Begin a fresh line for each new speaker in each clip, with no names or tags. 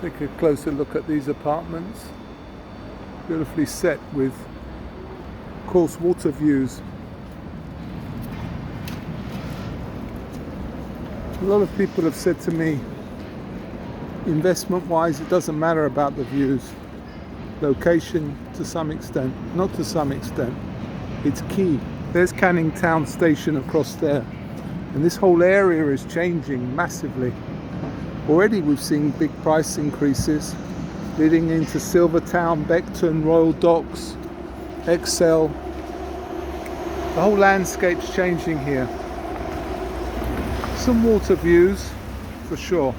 Take a closer look at these apartments. Beautifully set with, of course, water views. A lot of people have said to me, investment-wise, it doesn't matter about the views. Location, to some extent, not to some extent, it's key. There's Canning Town Station across there, and this whole area is changing massively. Already we've seen big price increases leading into Silvertown, Beckton, Royal Docks, Excel. The whole landscape's changing here. Some water views for sure.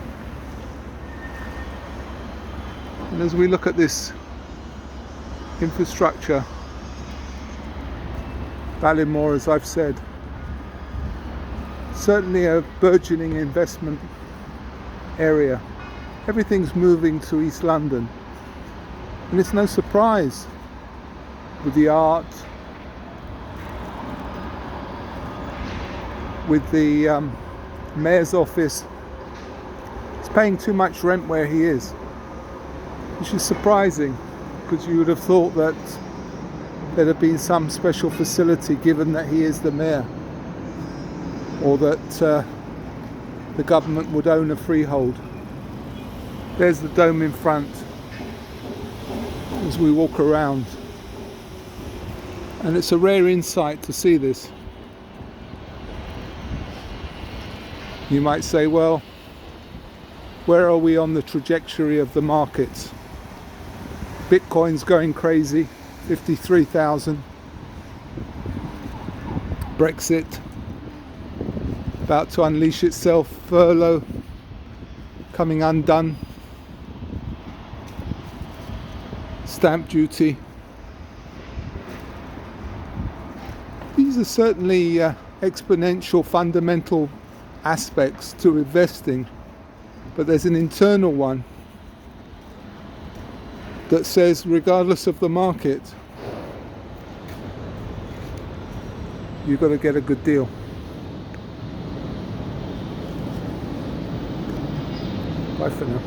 And as we look at this infrastructure, Ballymore, as I've said, certainly a burgeoning investment area. Everything's moving to East London, and it's no surprise with the art, with the mayor's office. He's paying too much rent where he is, which is surprising, because you would have thought that there'd have been some special facility given that he is the mayor, or that the government would own a freehold. There's the dome in front as we walk around, and it's a rare insight to see this. You might say, well, where are we on the trajectory of the markets? Bitcoin's going crazy, 53,000. Brexit about to unleash itself, furlough coming undone, stamp duty. These are certainly exponential fundamental aspects to investing, but there's an internal one that says, regardless of the market, you've got to get a good deal. Bye for now.